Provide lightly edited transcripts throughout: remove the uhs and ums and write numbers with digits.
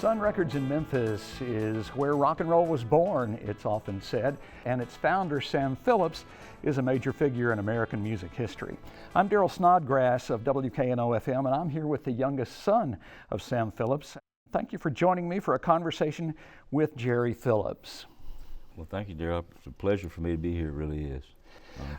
Sun Records in Memphis is where rock and roll was born, it's often said, and its founder, Sam Phillips, is a major figure in American music history. I'm Daryl Snodgrass of WKNO-FM, and I'm here with the youngest son of Sam Phillips. Thank you for joining me for a conversation with Jerry Phillips. Well, thank you, Daryl. It's a pleasure for me to be here, it really is.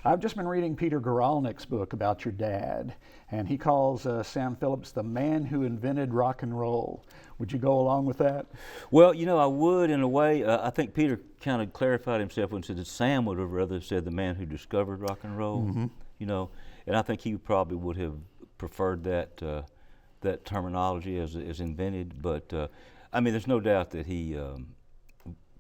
I've just been reading Peter Guralnick's book about your dad, and he calls Sam Phillips the man who invented rock and roll. Would you go along with that? Well, you know, I would in a way. I think Peter kind of clarified himself when he said that Sam would have rather said the man who discovered rock and roll, you know, and I think he probably would have preferred that that terminology as invented, but I mean, there's no doubt that he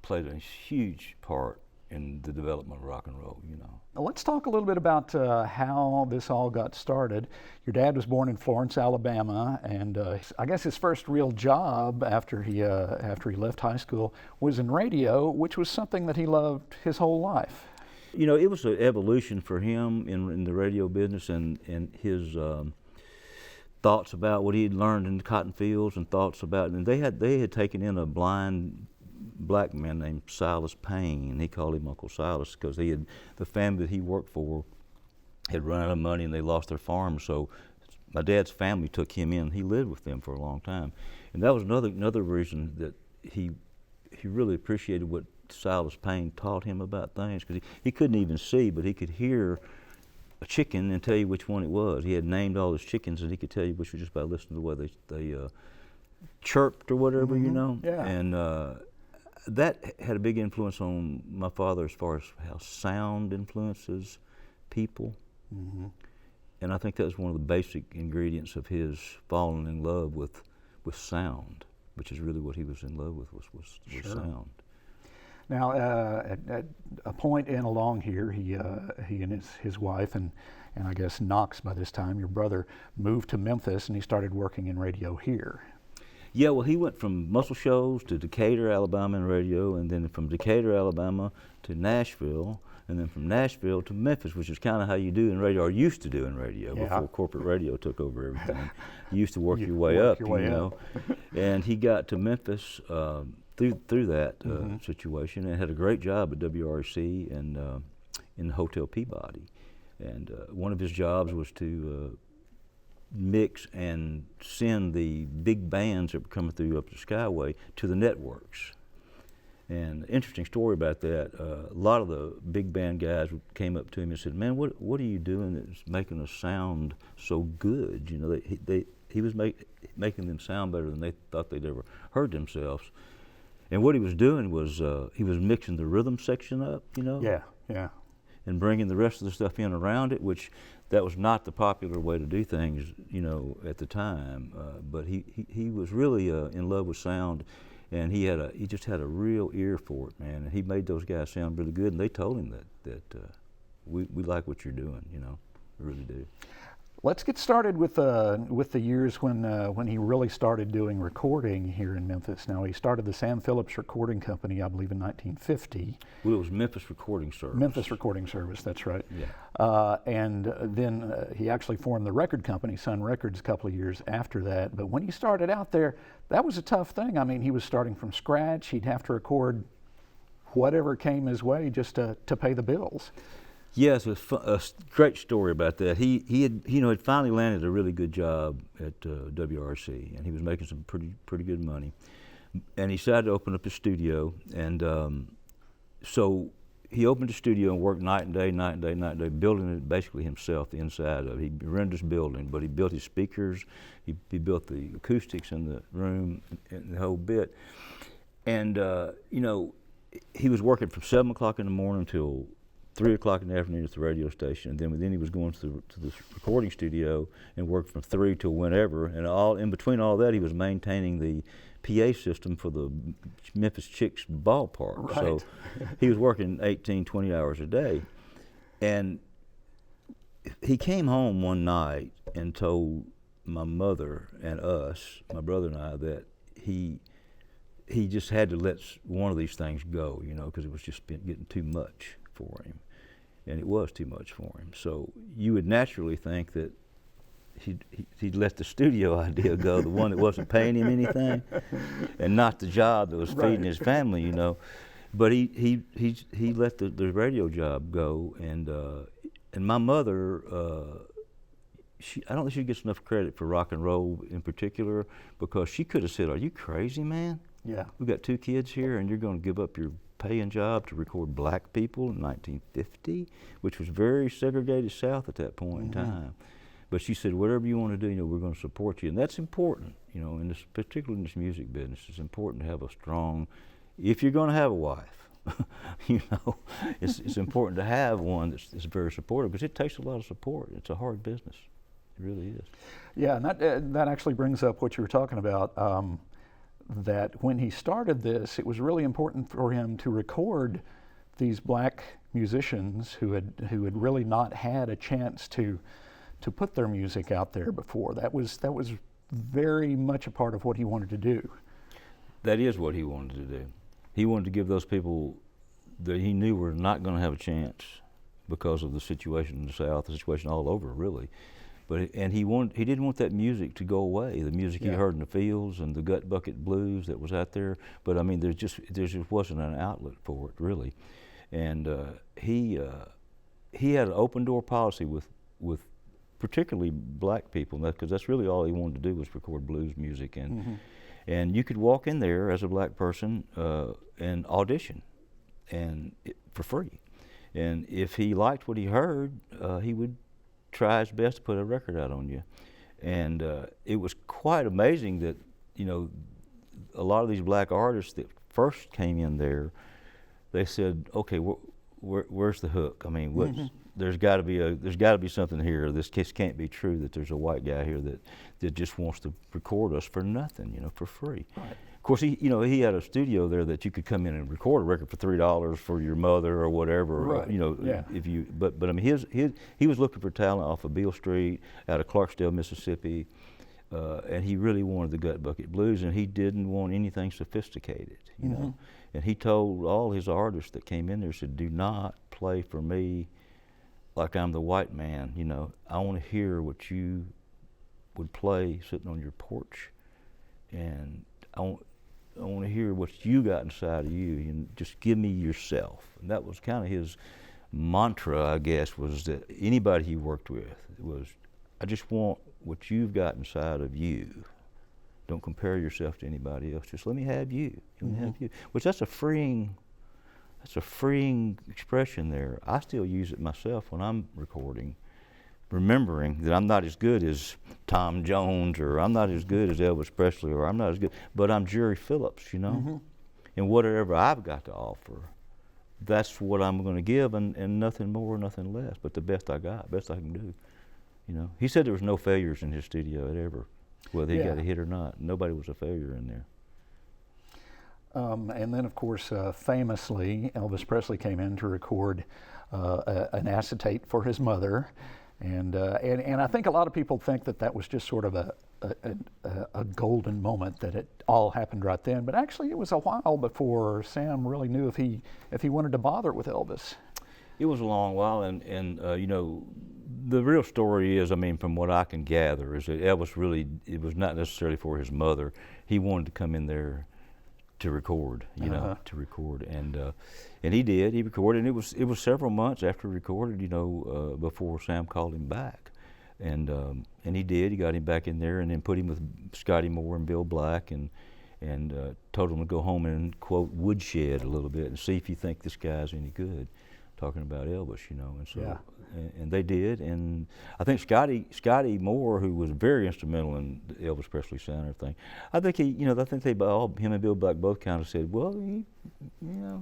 played a huge part in the development of rock and roll, you know. Now, let's talk a little bit about how this all got started. Your dad was born in Florence, Alabama, and I guess his first real job after he left high school was in radio, which was something that he loved his whole life. You know, it was an evolution for him in the radio business, and his thoughts about what he had learned in the cotton fields, and thoughts about, and they had taken in a blind black man named Silas Payne, and he called him Uncle Silas because the family that he worked for had run out of money and they lost their farm. So my dad's family took him in. He lived with them for a long time, and that was another reason that he really appreciated what Silas Payne taught him about things, because he couldn't even see, but he could hear a chicken and tell you which one it was. He had named all his chickens, and he could tell you which was just by listening to the way they chirped or whatever, you know. Yeah. And that had a big influence on my father as far as how sound influences people. And I think that was one of the basic ingredients of his falling in love with sound, which is really what he was in love with, was sound. Now, at a point in along here, he and his wife and I guess Knox by this time, your brother, moved to Memphis, and he started working in radio here. Yeah, well, he went from Muscle Shoals to Decatur, Alabama in radio, and then from Decatur, Alabama to Nashville, and then from Nashville to Memphis, which is kind of how you do in radio, or used to do in radio, before corporate radio took over everything. You used to work your way up, you know. And he got to Memphis through that situation, and had a great job at WRC and in the Hotel Peabody. And one of his jobs was to mix and send the big bands that were coming through up the Skyway to the networks. And interesting story about that, a lot of the big band guys came up to him and said, "Man, what are you doing that's making us sound so good?" You know, he was making them sound better than they thought they'd ever heard themselves. And what he was doing was he was mixing the rhythm section up, you know? Yeah. And bringing the rest of the stuff in around it, which that was not the popular way to do things, you know, at the time. But he was really in love with sound, and he just had a real ear for it, man. And he made those guys sound really good, and they told him that we like what you're doing, you know, we really do. Let's get started with the years when he really started doing recording here in Memphis. Now, he started the Sam Phillips Recording Company, I believe, in 1950. Well, it was Memphis Recording Service. Memphis Recording Service, that's right. Yeah. And then he actually formed the record company, Sun Records, a couple of years after that. But when he started out there, that was a tough thing. I mean, he was starting from scratch. He'd have to record whatever came his way just to pay the bills. Yes, a great story about that. He had finally landed a really good job at WRC, and he was making some pretty good money. And he decided to open up his studio, and so he opened the studio and worked night and day, building it basically himself, the inside of it. He rented his building, but he built his speakers, he built the acoustics in the room, and the whole bit. And you know, he was working from 7 o'clock in the morning till 3 o'clock in the afternoon at the radio station, and then he was going to the recording studio and worked from 3 till whenever, and all in between all that he was maintaining the PA system for the Memphis Chicks ballpark. Right. So he was working 18, 20 hours a day. And he came home one night and told my mother and us, my brother and I, that he just had to let one of these things go, you know, because it was just getting too much for him, and it was too much for him. So you would naturally think that he'd let the studio idea go, the one that wasn't paying him anything, and not the job that was feeding his family, you know. But he let the radio job go, and my mother, I don't think she gets enough credit for rock and roll in particular, because she could have said, "Are you crazy, man? Yeah. We've got 2 kids here, and you're going to give up your paying job to record black people in 1950, which was very segregated South at that point in time." But she said, "Whatever you want to do, you know, we're going to support you," and that's important, you know, in this, particularly in this music business. It's important to have a strong, if you're going to have a wife, you know, it's important to have one that's very supportive, because it takes a lot of support. It's a hard business. It really is. Yeah, and that actually brings up what you were talking about. That when he started this, it was really important for him to record these black musicians who had really not had a chance to put their music out there before. That was very much a part of what he wanted to do. That is what he wanted to do. He wanted to give those people that he knew were not going to have a chance because of the situation in the South, the situation all over, really. And he didn't want that music to go away. The music he heard in the fields and the gut bucket blues that was out there. But I mean, there just wasn't an outlet for it, really. And he had an open door policy with particularly black people, because that's really all he wanted to do was record blues music. And you could walk in there as a black person and audition, for free. And if he liked what he heard, he would try his best to put a record out on you. And it was quite amazing that, you know, a lot of these black artists that first came in there, they said, "Okay, where's the hook? I mean, there's got to be something here. This can't be true that there's a white guy here that just wants to record us for nothing, you know, for free." Right. Of course, he had a studio there that you could come in and record a record for $3 for your mother or whatever. Right. You know, yeah. But I mean, he was looking for talent off of Beale Street out of Clarksdale, Mississippi, and he really wanted the gut bucket blues, and he didn't want anything sophisticated, you know. And he told all his artists that came in there, said, "Do not play for me like I'm the white man, you know. I want to hear what you would play sitting on your porch, and I want to hear what you got inside of you, and just give me yourself." And that was kind of his mantra, I guess, was that anybody he worked with was, "I just want what you've got inside of you. Don't compare yourself to anybody else. Just let me have you. Let me have you." Which that's a freeing expression there. I still use it myself when I'm recording, remembering that I'm not as good as Tom Jones, or I'm not as good as Elvis Presley, or I'm not as good, but I'm Jerry Phillips, you know? And whatever I've got to offer, that's what I'm going to give, and nothing more, nothing less, but the best I got, best I can do, you know? He said there was no failures in his studio ever, whether he got a hit or not. Nobody was a failure in there. And then, of course, famously, Elvis Presley came in to record an acetate for his mother. And I think a lot of people think that was just sort of a golden moment, that it all happened right then. But actually, it was a while before Sam really knew if he wanted to bother with Elvis. It was a long while, and you know, the real story is, I mean, from what I can gather, is that Elvis really, it was not necessarily for his mother. He wanted to come in there to record, you know, to record, and he did. He recorded, and it was several months after he recorded, you know, before Sam called him back, and he did. He got him back in there, and then put him with Scotty Moore and Bill Black, and told him to go home and, quote, woodshed a little bit and see if you think this guy's any good, talking about Elvis, you know. And so and they did, and I think Scotty Moore, who was very instrumental in the Elvis Presley sound and everything, I think him and Bill Black both kind of said, "Well,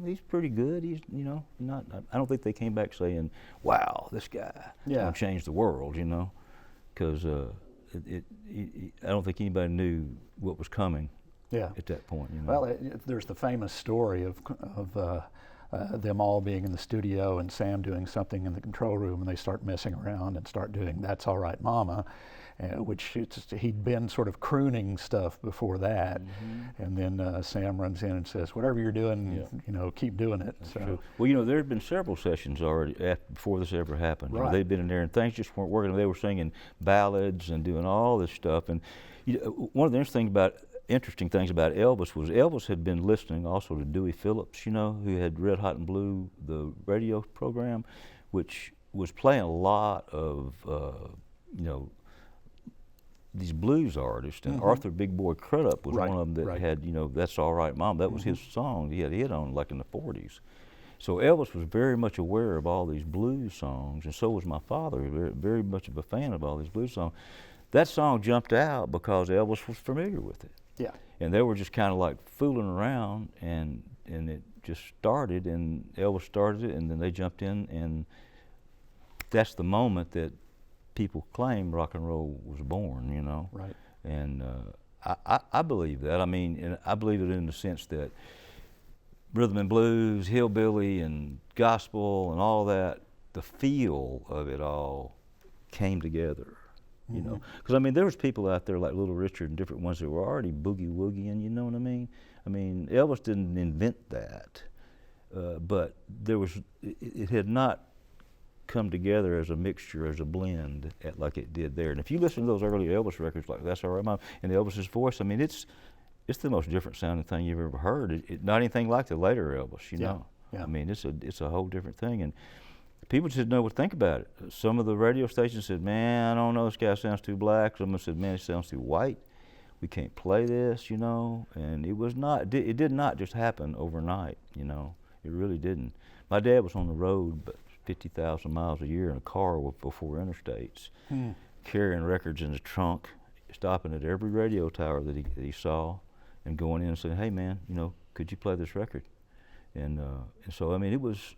he's pretty good. He's, you know, not." I don't think they came back saying, "Wow, this guy gonna change the world," you know, because I don't think anybody knew what was coming at that point, you know. Well, there's the famous story of them all being in the studio and Sam doing something in the control room, and they start messing around and start doing "That's All Right, Mama," which he'd been sort of crooning stuff before that. And then Sam runs in and says, whatever you're doing, keep doing it. That's true. Well, there had been several sessions already before this ever happened. Right. They'd been in there and things just weren't working. They were singing ballads and doing all this stuff. And one of the interesting things about Elvis was Elvis had been listening also to Dewey Phillips, who had Red Hot and Blue, the radio program, which was playing a lot of, these blues artists. And Arthur Big Boy Crudup was one of them that had, That's All Right Mom. That was his song he had hit on like in the 40s. So Elvis was very much aware of all these blues songs, and so was my father, very, very much of a fan of all these blues songs. That song jumped out because Elvis was familiar with it. Yeah. And they were just kind of like fooling around, and it just started, and Elvis started it, and then they jumped in, and that's the moment that people claim rock and roll was born, Right. And I believe that. I mean, and I believe it in the sense that rhythm and blues, hillbilly and gospel and all that, the feel of it all came together. Because I mean, there was people out there like Little Richard and different ones that were already boogie woogieing. You know what I mean? I mean, Elvis didn't invent that, but it had not come together as a mixture, as a blend, like it did there. And if you listen to those early Elvis records, like That's All Right Mom, and Elvis's voice, I mean, it's the most different sounding thing you've ever heard. Not anything like the later Elvis, Yeah. I mean, it's a whole different thing, and people just didn't know what to think about it. Some of the radio stations said, man, I don't know, this guy sounds too black. Some said, man, it sounds too white. We can't play this, And it did not just happen overnight, It really didn't. My dad was on the road, but 50,000 miles a year in a car before interstates, carrying records in the trunk, stopping at every radio tower that he saw, and going in and saying, hey man, could you play this record? And so, I mean, it was,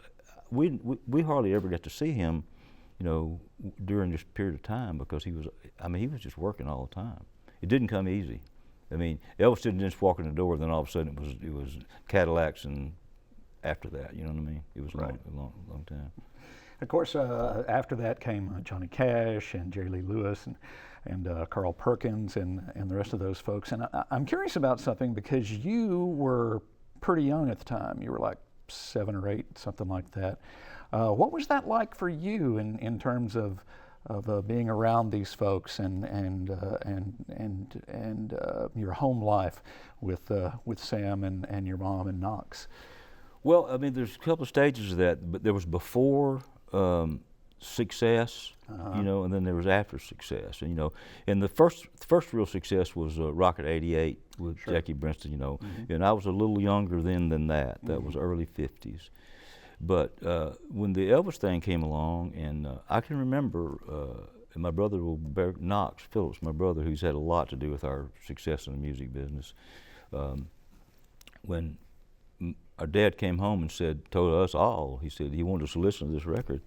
we hardly ever got to see him, during this period of time, because he was just working all the time. It didn't come easy. I mean, Elvis didn't just walk in the door, then all of a sudden it was Cadillacs, and after that, you know what I mean? It was a long time. Of course, after that came Johnny Cash and Jerry Lee Lewis and Carl Perkins and the rest of those folks. And I'm curious about something, because you were pretty young at the time. You were like 7 or 8, something like that. What was that like for you in terms of being around these folks and your home life with Sam and your mom and Knox? Well, I mean, there's a couple of stages of that, but there was before success, and then there was after success, and the first real success was Rocket 88 with Jackie Brenston, and I was a little younger then than that. That was early 50s. But when the Elvis thing came along, and I can remember, and my brother Knox Phillips, my brother, who's had a lot to do with our success in the music business, when our dad came home and told us all, he said he wanted us to listen to this record.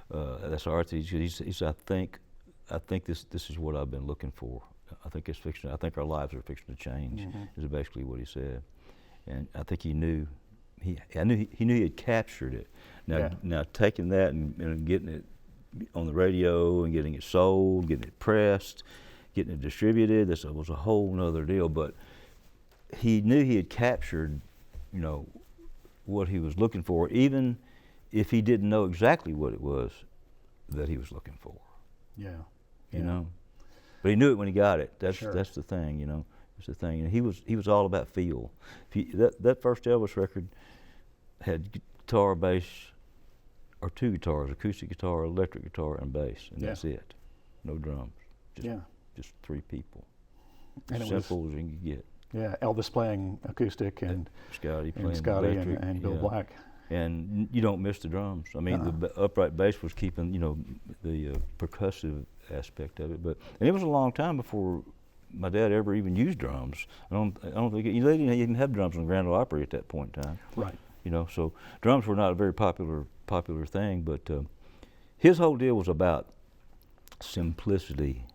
That's our. He said, I think this is what I've been looking for. I think it's fixing. I think our lives are fixing to change. Is basically what he said, and I think he knew. He knew he had captured it. Now taking that and getting it on the radio and getting it sold, getting it pressed, getting it distributed. This was a whole nother deal. But he knew he had captured, what he was looking for, even if he didn't know exactly what it was that he was looking for. Yeah. But he knew it when he got it. That's Sure. That's the thing, That's the thing. And he was all about feel. That first Elvis record had guitar, bass, or 2 guitars: acoustic guitar, electric guitar, and bass, and that's it. No drums. Just 3 people. And as simple as you can get. Yeah, Elvis playing acoustic and Scotty playing electric, and Bill Black. And you don't miss the drums. I mean, the upright bass was keeping, the percussive aspect of it. And it was a long time before my dad ever even used drums. I don't think they didn't even have drums in the Grand Ole Opry at that point in time. Right. So drums were not a very popular thing. But his whole deal was about simplicity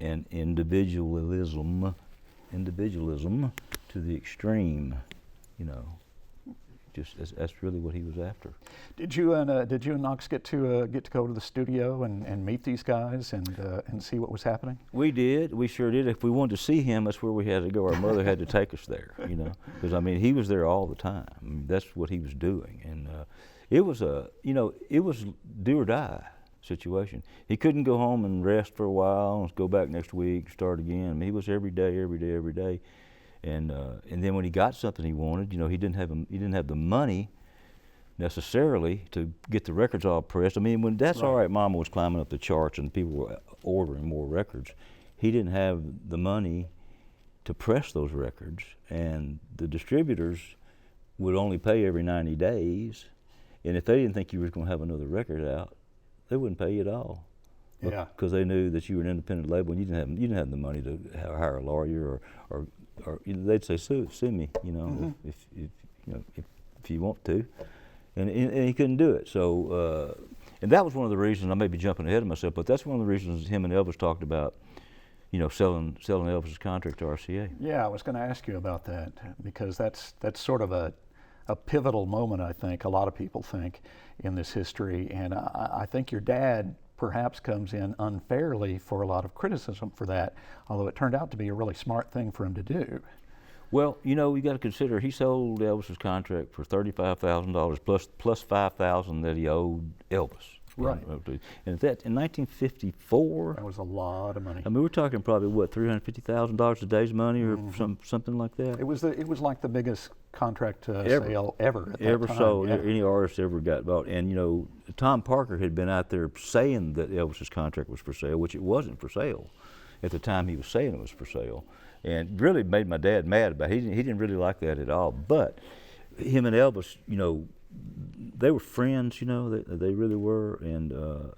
and individualism to the extreme. Just that's really what he was after. Did you and Knox get to go to the studio and meet these guys and see what was happening? We did. We sure did. If we wanted to see him, that's where we had to go. Our mother had to take us there, you know, because I mean he was there all the time. I mean, that's what he was doing, and it was it was do or die situation. He couldn't go home and rest for a while and go back next week, start again. I mean, he was every day. And then when he got something he wanted, you know, he didn't have the money necessarily to get the records all pressed. I mean, when That's All Right Mama was climbing up the charts and people were ordering more records, he didn't have the money to press those records, and the distributors would only pay every 90 days, and if they didn't think you were going to have another record out, they wouldn't pay you at all. Yeah. Because they knew that you were an independent label and you didn't have the money to hire a lawyer or they'd say sue me, you know, if you want to, and he couldn't do it. So and that was one of the reasons, I may be jumping ahead of myself, but that's one of the reasons him and Elvis talked about, you know, selling Elvis's contract to RCA. Yeah, I was going to ask you about that because that's sort of a pivotal moment, I think. A lot of people think in this history, and I think your dad perhaps comes in unfairly for a lot of criticism for that, although it turned out to be a really smart thing for him to do. Well, you know, you got to consider he sold Elvis's contract for $35,000 plus $5,000 that he owed Elvis. Right. And in 1954, that was a lot of money. I mean, we're talking probably what, $350,000 a day's money or something like that. It was like the biggest contract sale ever at that time. Sold. Yeah. Any artist ever got bought. And you know, Tom Parker had been out there saying that Elvis's contract was for sale, which it wasn't for sale at the time he was saying it was for sale, and really made my dad mad about it. He didn't really like that at all. But him and Elvis, you know, they were friends, you know, they really were, and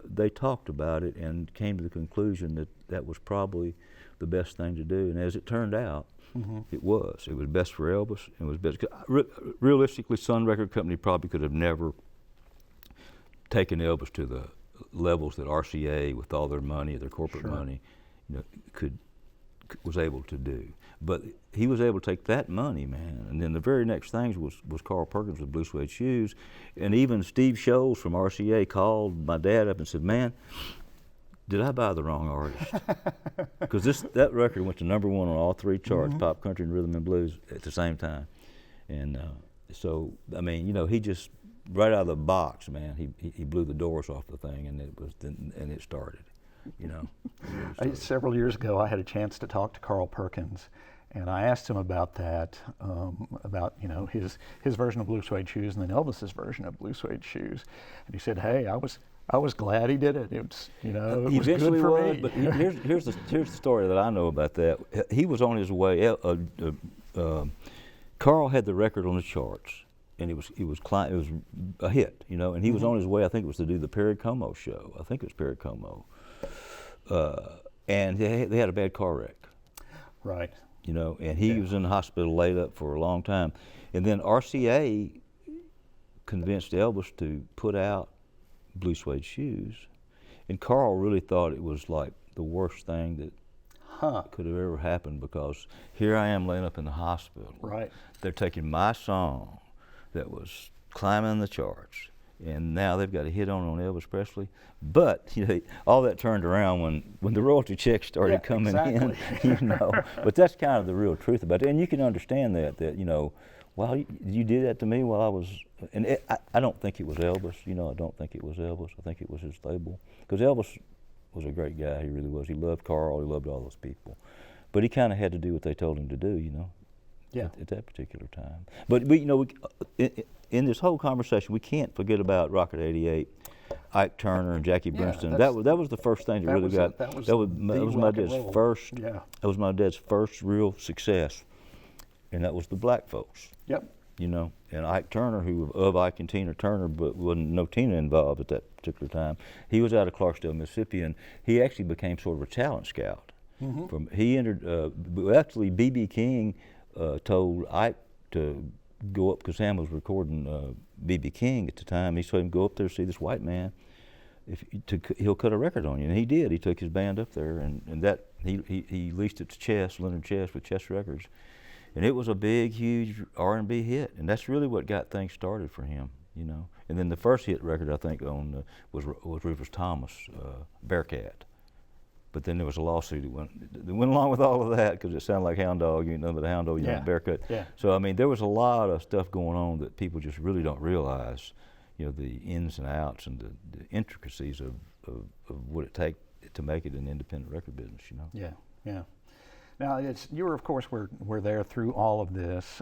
they talked about it and came to the conclusion that that was probably the best thing to do. And as it turned out, it was best for Elvis. It was best. Realistically, Sun Record Company probably could have never taken Elvis to the levels that RCA, with all their money, their corporate money, you know, was able to do. But he was able to take that money, man, and then the very next thing was Carl Perkins with Blue Suede Shoes, and even Steve Sholes from RCA called my dad up and said, "Man, did I buy the wrong artist?" Because that record went to #1 on all three charts, pop, country, and rhythm and blues at the same time, and so I mean, you know, he just right out of the box, man, he blew the doors off the thing, and it started. You know, several years ago, I had a chance to talk to Carl Perkins, and I asked him about that, about, you know, his version of Blue Suede Shoes and then Elvis's version of Blue Suede Shoes, and he said, "Hey, I was glad he did it. It's, you know, it was good for me." But here's the story that I know about that. He was on his way. Carl had the record on the charts, and it was a hit, you know, and he was on his way. I think it was to do the Perry Como show. I think it was Perry Como. And they had a bad car wreck. Right. You know, and he was in the hospital laid up for a long time. And then RCA convinced Elvis to put out Blue Suede Shoes. And Carl really thought it was like the worst thing that could have ever happened, because here I am laying up in the hospital. Right. They're taking my song that was climbing the charts, and now they've got a hit on Elvis Presley. But you know, all that turned around when the royalty checks started coming in. You know, but that's kind of the real truth about it, and you can understand that you know, well, you did that to me while I was, and I don't think it was Elvis. You know, I don't think it was Elvis. I think it was his label, because Elvis was a great guy. He really was. He loved Carl. He loved all those people, but he kind of had to do what they told him to do. You know. Yeah. At that particular time. But we, you know, in this whole conversation, we can't forget about Rocket 88, Ike Turner and Jackie Bernstein. That was the first thing that really got. That was my dad's first. Yeah. That was my dad's first real success, and that was the Black Folks. Yep. You know, and Ike Turner, who of Ike and Tina Turner, but wasn't no Tina involved at that particular time. He was out of Clarksdale, Mississippi, and he actually became sort of a talent scout. He entered. Actually, B.B. King told Ike to go up, because Sam was recording B.B. King at the time. He told him, "Go up there, see this white man. He'll cut a record on you." And he did. He took his band up there, and that he leased it to Chess, Leonard Chess, with Chess Records. And it was a big, huge R&B hit, and that's really what got things started for him, you know. And then the first hit record I think on was Rufus Thomas, Bearcat. But then there was a lawsuit that went along with all of that because it sounded like Hound Dog. You ain't nothing but a Hound Dog, you know, Bearcat. Yeah. So I mean, there was a lot of stuff going on that people just really don't realize. You know, the ins and outs and the intricacies of what it takes to make it an independent record business. You know. Yeah. Yeah. Now, you were, of course, were there through all of this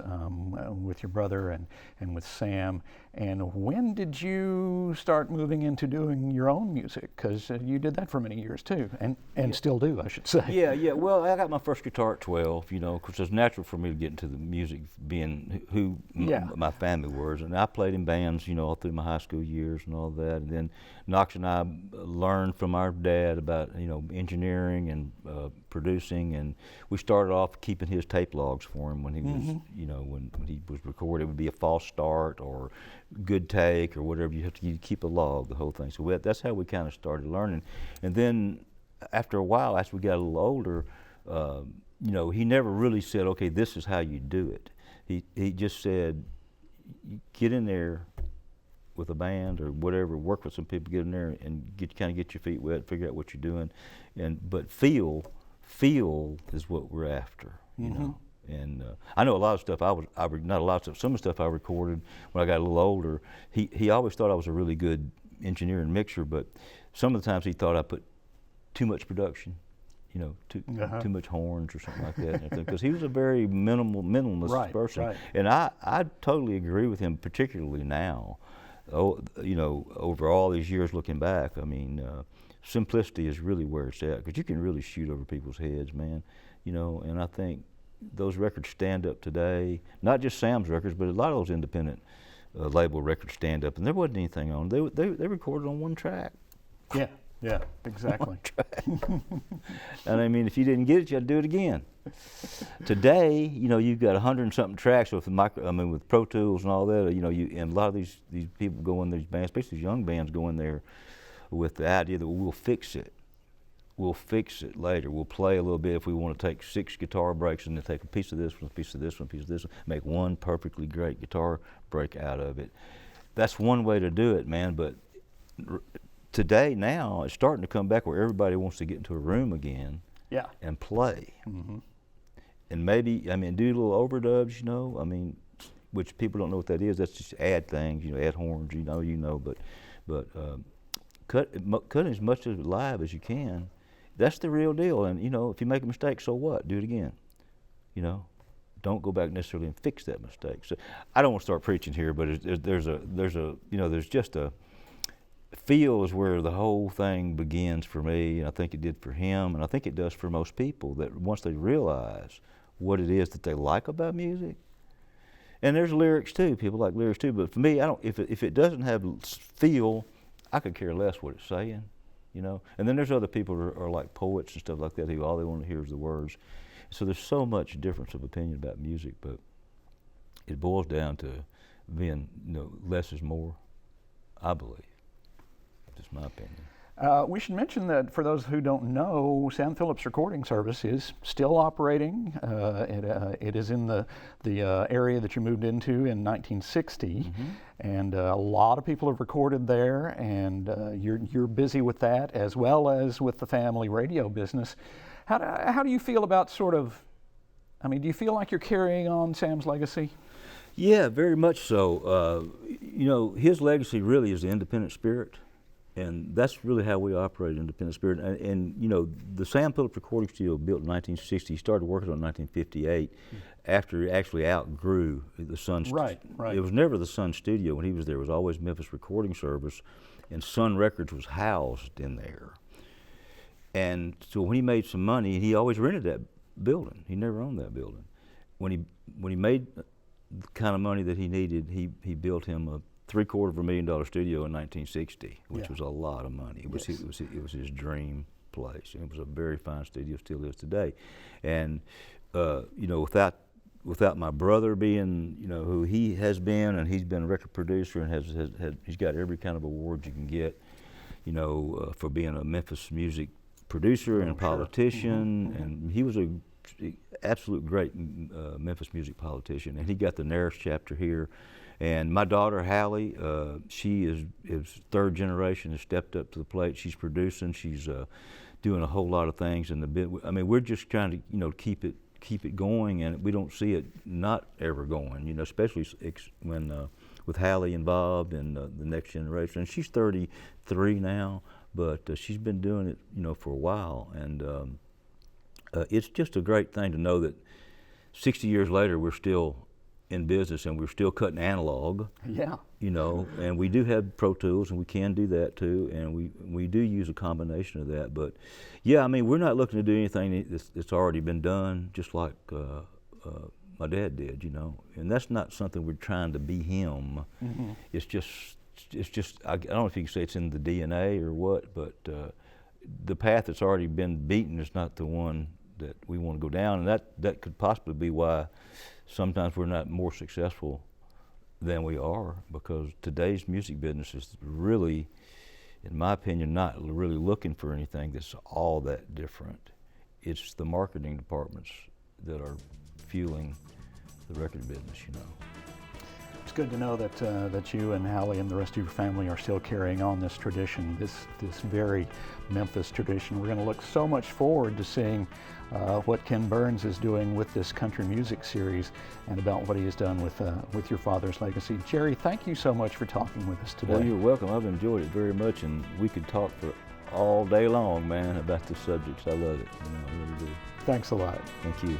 with your brother and with Sam. And when did you start moving into doing your own music? Because you did that for many years too, and still do, I should say. Yeah. Well, I got my first guitar at 12. You know, because it's natural for me to get into the music, being who my family was, and I played in bands, you know, all through my high school years and all that. And then Knox and I learned from our dad about, you know, engineering and producing, and we started off keeping his tape logs for him when he was, you know, when he was recording. It would be a false start or good take or whatever. You keep a log, the whole thing. So that's how we kind of started learning. And then after a while, as we got a little older, you know, he never really said, okay, this is how you do it. He just said, get in there with a band or whatever, work with some people, get in there and kind of get your feet wet, figure out what you're doing, but feel is what we're after, you know. And I know a lot of stuff not a lot of stuff, some of the stuff I recorded when I got a little older, he always thought I was a really good engineer and mixer, but some of the times he thought I put too much production, you know, too much horns or something like that, because he was a very minimalist person. Right. And I totally agree with him, particularly now. Oh, you know, over all these years looking back, I mean, simplicity is really where it's at, because you can really shoot over people's heads, man, you know. And I think those records stand up today, not just Sam's records, but a lot of those independent label records stand up, and there wasn't anything on them. They recorded on one track. Yeah, exactly. And I mean, if you didn't get it, you had to do it again. Today, you know, you've got 100 and something tracks with with Pro Tools and all that. You know, and a lot of these people go in these bands, especially these young bands, go in there with the idea that we'll fix it. We'll fix it later. We'll play a little bit if we want to take 6 guitar breaks and then take a piece of this one, a piece of this one, a piece of this one, make one perfectly great guitar break out of it. That's one way to do it, man. But today, now, it's starting to come back where everybody wants to get into a room again and play. And maybe, I mean, do little overdubs, you know, I mean, which people don't know what that is. That's just add things, you know, add horns, you know, but cut as much of it live as you can. That's the real deal. And, you know, if you make a mistake, so what? Do it again, you know. Don't go back necessarily and fix that mistake. So I don't want to start preaching here, but there's just a feel is where the whole thing begins for me, and I think it did for him, and I think it does for most people, that once they realize what it is that they like about music, and there's lyrics too, people like lyrics too, but for me, if it doesn't have feel, I could care less what it's saying, you know. And then there's other people who are like poets and stuff like that, who all they want to hear is the words. So there's so much difference of opinion about music, but it boils down to being, you know, less is more, I believe. Just my opinion. We should mention that for those who don't know, Sam Phillips Recording Service is still operating. It is in the area that you moved into in 1960, and a lot of people have recorded there. And you're busy with that as well as with the family radio business. How do you feel about sort of? I mean, do you feel like you're carrying on Sam's legacy? Yeah, very much so. You know, his legacy really is the independent spirit. And that's really how we operate, independent spirit. And you know, the Sam Phillips Recording Studio, built in 1960, he started working on it in 1958, after he actually outgrew the Sun. Right. It was never the Sun Studio when he was there. It was always Memphis Recording Service, and Sun Records was housed in there. And so when he made some money, he always rented that building. He never owned that building. When he made the kind of money that he needed, he built him a $750,000 studio in 1960, which was a lot of money. It was his dream place, and it was a very fine studio, still is today. And you know, without my brother being, you know, who he has been, and he's been a record producer and he's got every kind of award you can get, you know, for being a Memphis music producer and a politician, and he was a absolute great Memphis music politician, and he got the Naris chapter here. And my daughter Hallie, she is third generation, has stepped up to the plate. She's producing, she's doing a whole lot of things in the bit. I mean, we're just trying to keep it going, and we don't see it not ever going. Especially when with Hallie involved and the next generation. And she's 33 now, but she's been doing it for a while, and it's just a great thing to know that 60 years later we're still in business and we're still cutting analog. Yeah. And we do have Pro Tools, and we can do that too, and we do use a combination of that. But yeah, I mean, we're not looking to do anything that's already been done, just like my dad did, and that's not something we're trying to be him. Mm-hmm. It's just I don't know if you can say it's in the DNA or what, but the path that's already been beaten is not the one that we want to go down, and that could possibly be why sometimes we're not more successful than we are, because today's music business is really, in my opinion, not really looking for anything that's all that different. It's the marketing departments that are fueling the record business, It's good to know that you and Hallie and the rest of your family are still carrying on this tradition, this very Memphis tradition. We're going to look so much forward to seeing what Ken Burns is doing with this country music series, and about what he has done with your father's legacy. Jerry, thank you so much for talking with us today. Well, you're welcome. I've enjoyed it very much, and we could talk for all day long, man, about the subjects. I love it. I really do. Thanks a lot. Thank you.